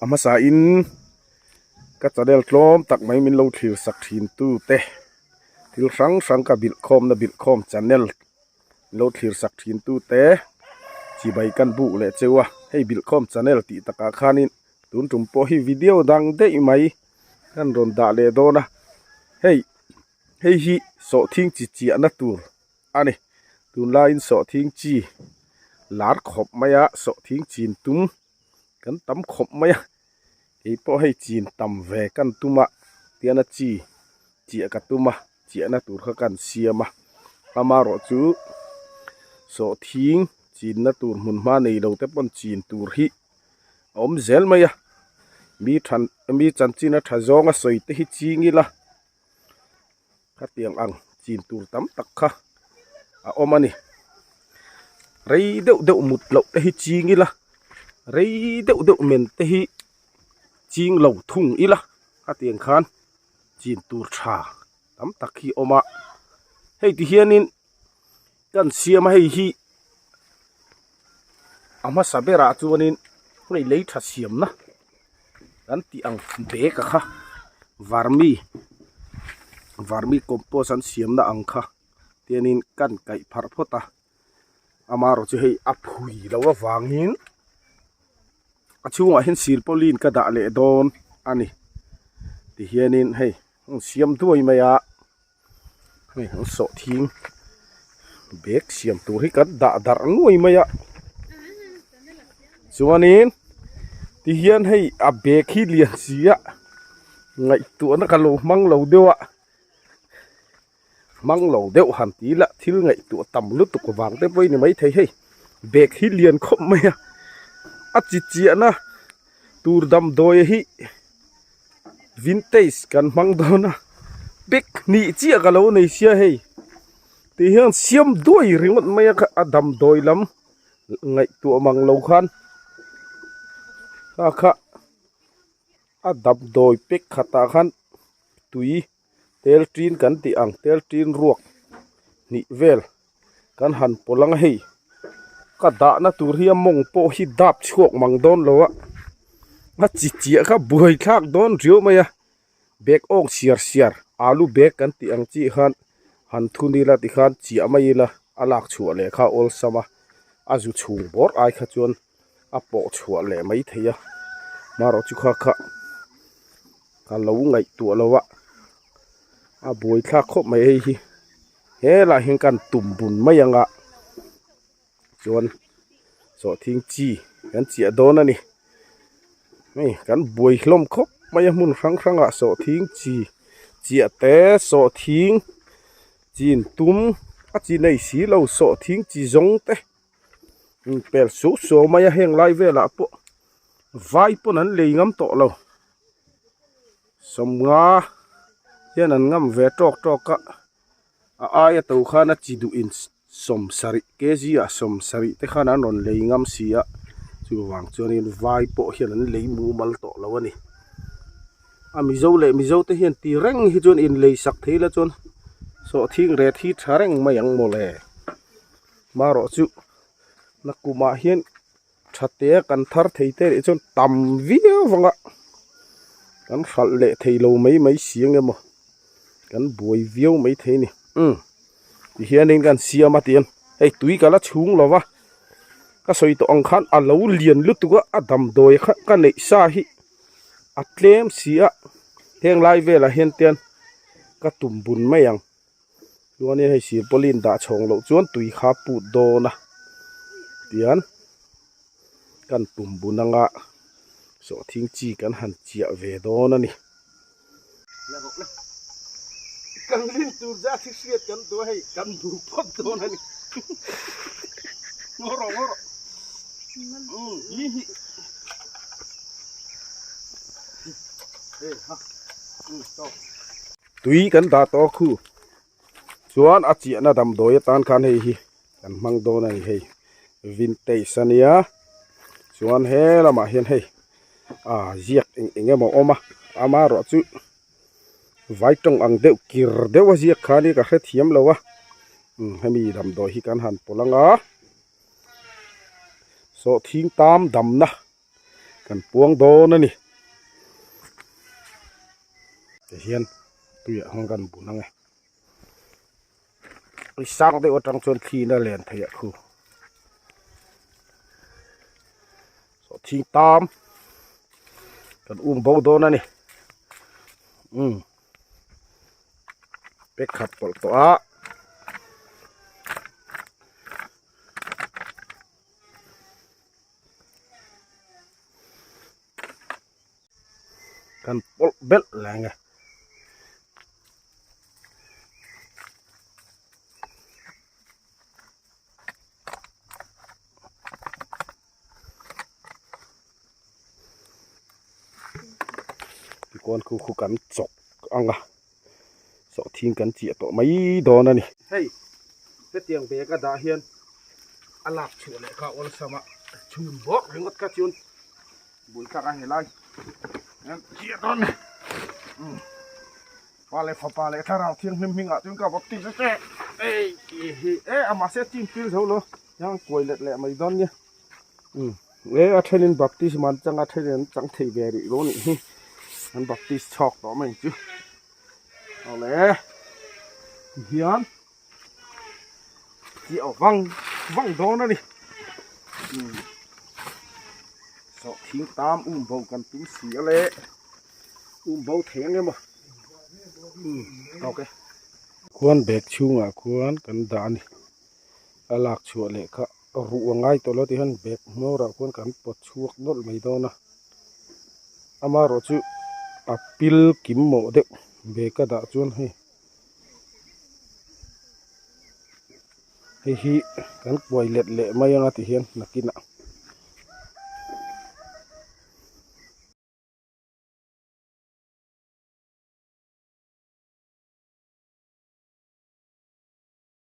ama sa in ka chadel tlom tak mai min lo thlir sak thin tu te thil sang ka bil khom channel lo thlir sak thin tu te chi bai kan bu le chewa hei bil khom channel ti taka khanin tun tum po hi video dang de mai kan ron da le do na hei hi so thing chi na tur ani tun lain so thing chi lar khop maya so thing chin tum kan tam khop maya ei po hei chin tam ve kan tuma tiana chi ka tuma chi na tur kha kan siama amaro chu so thing chin na tur mun ma nei lo te pon chin tur hi om zel maya mi chan chin na thazonga soi te hi chingila kha tiang ang chin tur tam tak kha a omani rei deuh mut lo te hi chingila rei deuh men te hi ching lo thung ila kha tiang khan chin tur tha tam tak hi oma hei ti hianin kan siama hei hi ama sabera chuanin nei lei tha siam na kan ti ang be ka kha varmi compost an siam na ang kha tianin kan kai phar phota amaro chu hei a phui lo wa wangin achunga hin silpolin ka da le don ani ti hianin hei siam tuai maya hei so thing bek siam tu hi kan da dar nuai maya chuanin ti hian hei a bek hi lian sia ngai tu na ka lo mang lo dewa mang lo deuh han ti la thil ngai tu tam lu tu ko wang te poi ni mai thei hei bek hi lian khop maya a chi na tur dam doi hi vintage kan mang do na bek ni chi ka lo nei sia hei ti hian siam doi ringot maya ka adam doi lam ngai tu mang lo khan kha adam doi pek khata khan tui tel trin kan ti ang tel trin ruak ni vel kan han polang hei ka da na tur hi mong po hi dap chuak mang don lo a ma chi kha buai thak don rio maya bek ong siar alu bek kan ti ang chi khan han thuni la ti khan chi amai la alak chu le kha ol sama azu chung bor ai kha chon a po chu le mai theya maro chu kha ka lo ngai tu lowa a buai thak khop mai hi he la hin kan tum bun mayanga chon so thing chi kan chi adon ani nei kan buai hlom khop maya mun rang a so thing chi te so thing chin tum a chi nei si lo so thing chi zong te pel so maya heng lai vela po vai po nan leingam to lo somnga yan an ngam ve tok ka a aya to khana chi du in som sari kezi a som sari te khana non leingam sia chu wang chuanin vai po hian an lei mu mal to lo ani a mi zo te hian ti reng hi chon in lei sak theila chon so thing re thi thareng mayang mole maro chu nakuma hian thate kan thar theite ri chon tam via wanga kan khal le theilo mai siang emo kan buai viau mai the ni ti hianin kan siama tian hei tui kala chung lowa ka soi to ang khan a lo lian lu tuwa adam doi kha ka nei sa hi atlem sia heng lai vela hen tian ka tum bun mayang luani hei sir polin da chong lo chuan tui kha pu do na tian kan tum bunanga so thing chi kan han chia ve don ani kan lin tur za thi siat kan to hei kan du pop don ani ngoro hi ha to tui kan da to khu chuan a chi na dam doi tan khan hei hi kan mang don ani hei vintage sania chuan he lama hian hei a ziak enge mo oma ama ro chu vai tong ang deuh kir deuh ziak khani ka hret hiam lowa hemi dam doi hi kan han polanga so thing tam dam na กันปวงโดนั่นนี่แต่เฮียนตัวอย่างของกันบุญนั่งไงไปสร้างได้ว่าจังชวนทีนั่นแหละเถียคูสอดทิ้งตามกันเบาโดนั่นนี่เป็กขับปลตัวกันปลเบ็ดแรงไงที่ก่อนคู่กันจกอังกะสอดทิ้งกันเจียตัวไม่โดนนั่นนี่เฮ้ยเป็ดเตียงเบกกระดาเฮียนอลาบชัวเลยก็วันสมะชุนบอกให้งดกระชุนบุญสักอะไรไรงั้นเจียตอนปลาเลยพอปลาเลยถ้าเราเที่ยงหิมๆอ่ะจึงก็บอกตีแท้เอ้ยเอามาเสียจิ้มปิ้วเท่าเลยยังกล้วยเละๆไม่โดนเนี่ยอัธนินบัพติสมันจังอัธนินจังเทเบริโรนี่มันบัพติสช็อกต่อไม่จุเอาเลยเฮียนเจียววังโดนนะนี่สอดทิ้งตามเบากันตุ้งเสียเลยเบาแทงเลยมั้งโอเคควรเบรกช่วงควรกันดานี่หลักชัวเลยค่ะรู้ว่าง่ายตัวเราที่หันเบรกเมื่อเราควรกันปวดช่วงนั่นไม่โดนนะอามาเราจูปิลกิมโมเด็กเบรกก็ด่าจวนให้กันป่วยเละๆไม่ยังติเห็นนักกินอ่ะ